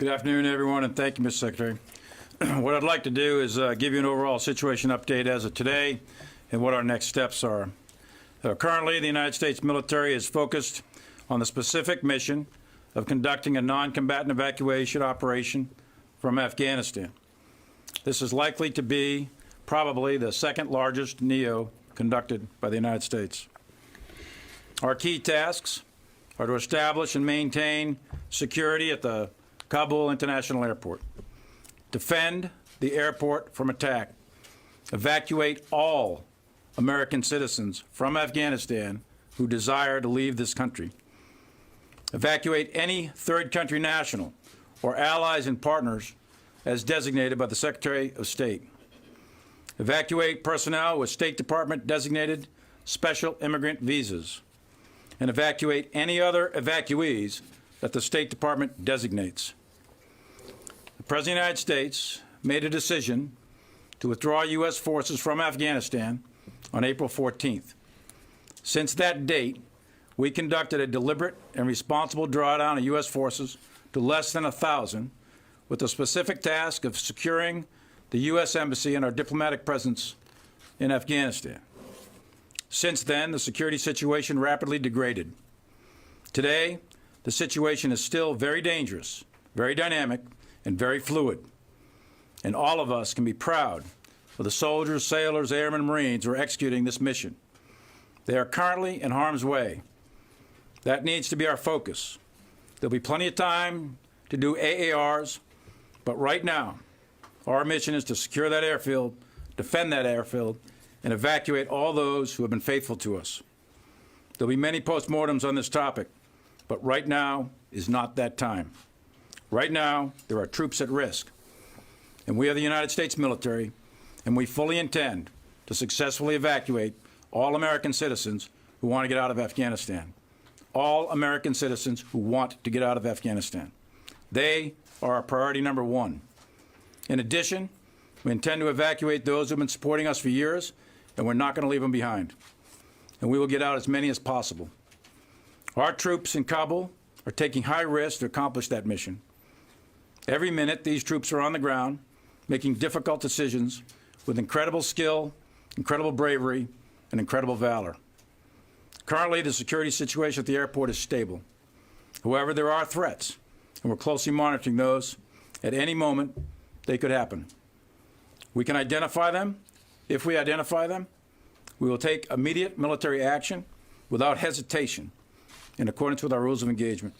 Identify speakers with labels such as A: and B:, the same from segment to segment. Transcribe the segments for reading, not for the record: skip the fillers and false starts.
A: Good afternoon, everyone, and thank you, Mr. Secretary. What I'd like to do is give you an overall situation update as of today and what our next steps are. Currently, the United States military is focused on the specific mission of conducting a non-combatant evacuation operation from Afghanistan. This is likely to be probably the second largest NEO conducted by the United States. Our key tasks are to establish and maintain security at the Kabul International Airport, defend the airport from attack, evacuate all American citizens from Afghanistan who desire to leave this country, evacuate any third country national or allies and partners as designated by the Secretary of State, evacuate personnel with State Department designated special immigrant visas, and evacuate any other evacuees that the State Department designates. The President of the United States made a decision to withdraw U.S. forces from Afghanistan on April 14th. Since that date, we conducted a deliberate and responsible drawdown of U.S. forces to less than 1,000 with the specific task of securing the U.S. Embassy and our diplomatic presence in Afghanistan. Since then, the security situation rapidly degraded. Today, the situation is still very dangerous, very dynamic, and very fluid. And all of us can be proud of the soldiers, sailors, airmen, Marines who are executing this mission. They are currently in harm's way. That needs to be our focus. There'll be plenty of time to do AARs, but right now, our mission is to secure that airfield, defend that airfield, and evacuate all those who have been faithful to us. There'll be many postmortems on this topic, but right now is not that time. Right now, there are troops at risk, and we are the United States military, and we fully intend to successfully evacuate all American citizens who want to get out of Afghanistan. All American citizens who want to get out of Afghanistan. They are our priority number one. In addition, we intend to evacuate those who have been supporting us for years, and we're not going to leave them behind. And we will get out as many as possible. Our troops in Kabul are taking high risks to accomplish that mission. Every minute, these troops are on the ground, making difficult decisions with incredible skill, incredible bravery, and incredible valor. Currently, the security situation at the airport is stable. However, there are threats, and we're closely monitoring those. At any moment, they could happen. We can identify them. If we identify them, we will take immediate military action without hesitation in accordance with our rules of engagement.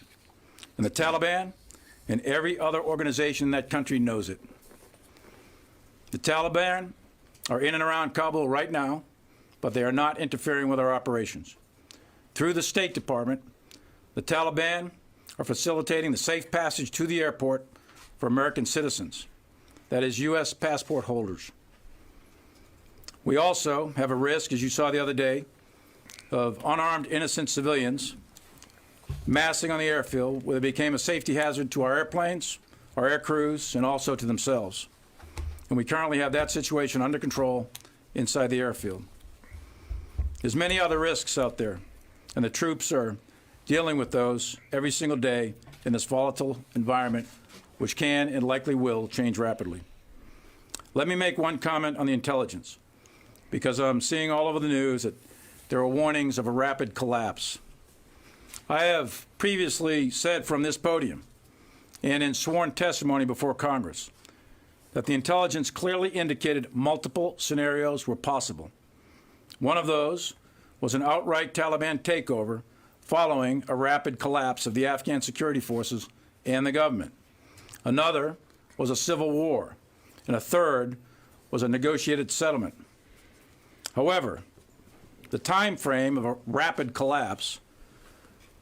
A: And the Taliban and every other organization in that country knows it. The Taliban are in and around Kabul right now, but they are not interfering with our operations. Through the State Department, the Taliban are facilitating the safe passage to the airport for American citizens, that is, U.S. passport holders. We also have a risk, as you saw the other day, of unarmed innocent civilians massing on the airfield where they became a safety hazard to our airplanes, our air crews, and also to themselves. And we currently have that situation under control inside the airfield. There's many other risks out there, and the troops are dealing with those every single day in this volatile environment, which can and likely will change rapidly. Let me make one comment on the intelligence, because I'm seeing all over the news that there are warnings of a rapid collapse. I have previously said from this podium and in sworn testimony before Congress that the intelligence clearly indicated multiple scenarios were possible. One of those was an outright Taliban takeover following a rapid collapse of the Afghan security forces and the government. Another was a civil war, and a third was a negotiated settlement. However, the time frame of a rapid collapse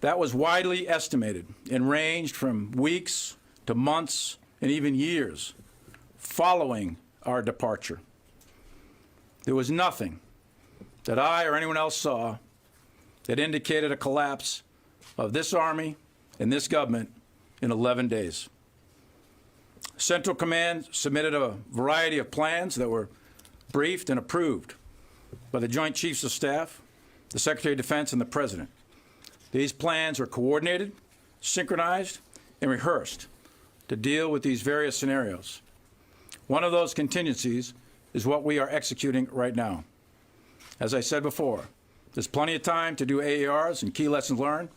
A: that was widely estimated and ranged from weeks to months and even years following our departure. There was nothing that I or anyone else saw that indicated a collapse of this Army and this government in 11 days. Central Command submitted a variety of plans that were briefed and approved by the Joint Chiefs of Staff, the Secretary of Defense, and the President. These plans are coordinated, synchronized, and rehearsed to deal with these various scenarios. One of those contingencies is what we are executing right now. As I said before, there's plenty of time to do AARs and key lessons learned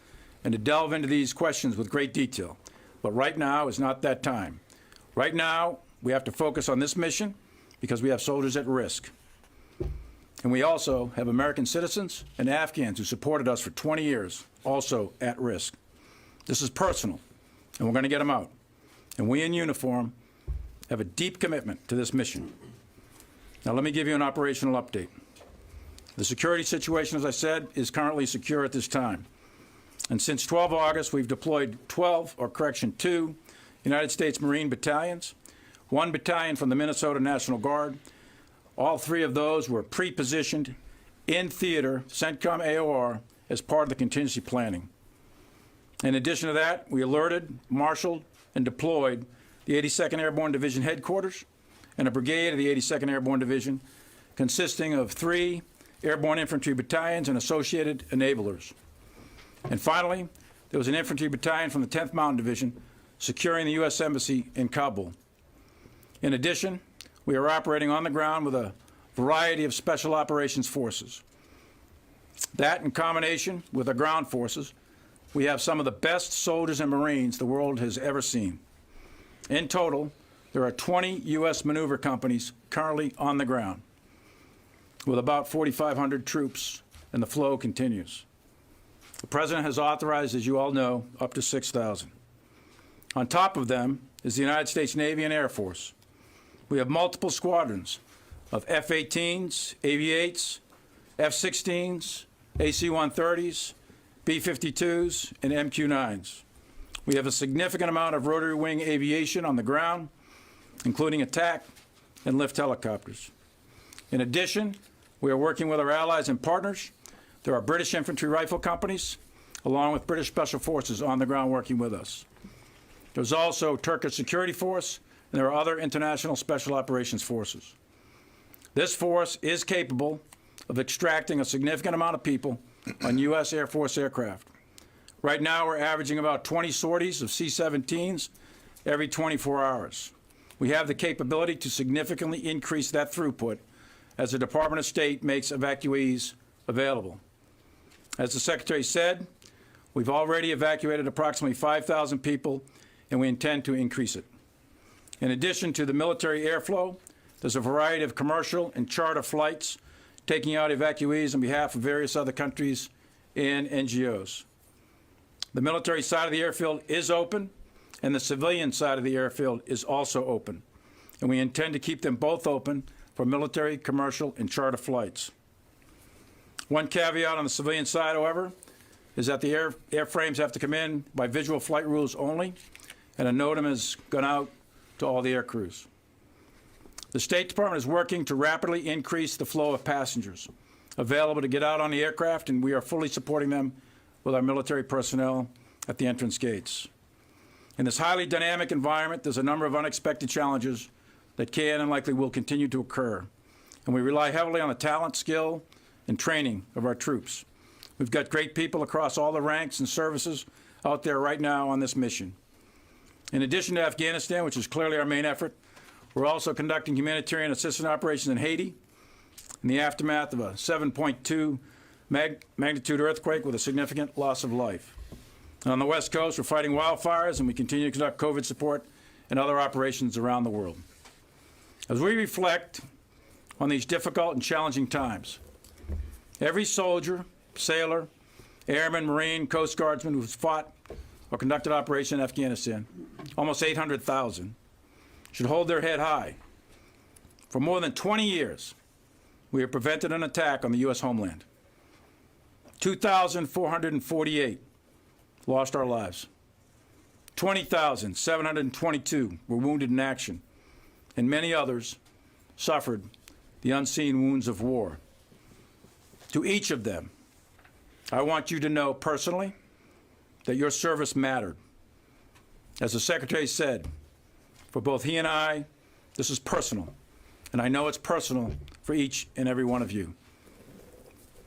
A: and to delve into these questions with great detail. But right now is not that time. Right now, we have to focus on this mission because we have soldiers at risk. And we also have American citizens and Afghans who supported us for 20 years, also at risk. This is personal, and we're going to get them out. And we in uniform have a deep commitment to this mission. Now, let me give you an operational update. The security situation, as I said, is currently secure at this time. And since 12 August, we've deployed 2 United States Marine battalions, 1 battalion from the Minnesota National Guard. All 3 of those were pre-positioned in theater, CENTCOM AOR, as part of the contingency planning. In addition to that, we alerted, marshaled, and deployed the 82nd Airborne Division headquarters and a brigade of the 82nd Airborne Division consisting of 3 airborne infantry battalions and associated enablers. And finally, there was an infantry battalion from the 10th Mountain Division securing the U.S. Embassy in Kabul. In addition, we are operating on the ground with a variety of special operations forces. That, in combination with our ground forces, we have some of the best soldiers and Marines the world has ever seen. In total, there are 20 U.S. maneuver companies currently on the ground, with about 4,500 troops, and the flow continues. The President has authorized, as you all know, up to 6,000. On top of them is the United States Navy and Air Force. We have multiple squadrons of F-18s, AV-8s, F-16s, AC-130s, B-52s, and MQ-9s. We have a significant amount of rotary wing aviation on the ground, including attack and lift helicopters. In addition, we are working with our allies and partners. There are British infantry rifle companies, along with British Special Forces on the ground working with us. There's also Turkish Security Force, and there are other international special operations forces. This force is capable of extracting a significant amount of people on U.S. Air Force aircraft. Right now, we're averaging about 20 sorties of C-17s every 24 hours. We have the capability to significantly increase that throughput as the Department of State makes evacuees available. As the Secretary said, we've already evacuated approximately 5,000 people, and we intend to increase it. In addition to the military airflow, there's a variety of commercial and charter flights taking out evacuees on behalf of various other countries and NGOs. The military side of the airfield is open, and the civilian side of the airfield is also open, and we intend to keep them both open for military, commercial, and charter flights. One caveat on the civilian side, however, is that the airframes have to come in by visual flight rules only, and a NOTAM has gone out to all the air crews. The State Department is working to rapidly increase the flow of passengers available to get out on the aircraft, and we are fully supporting them with our military personnel at the entrance gates. In this highly dynamic environment, there's a number of unexpected challenges that can and likely will continue to occur, and we rely heavily on the talent, skill, and training of our troops. We've got great people across all the ranks and services out there right now on this mission. In addition to Afghanistan, which is clearly our main effort, we're also conducting humanitarian assistance operations in Haiti in the aftermath of a 7.2 magnitude earthquake with a significant loss of life. And on the West Coast, we're fighting wildfires, and we continue to conduct COVID support and other operations around the world. As we reflect on these difficult and challenging times, every soldier, sailor, airman, Marine, Coast Guardsman who's fought or conducted operation in Afghanistan, almost 800,000, should hold their head high. For more than 20 years, we have prevented an attack on the U.S. homeland. 2,448 lost our lives. 20,722 were wounded in action, and many others suffered the unseen wounds of war. To each of them, I want you to know personally that your service mattered. As the Secretary said, for both he and I, this is personal, and I know it's personal for each and every one of you.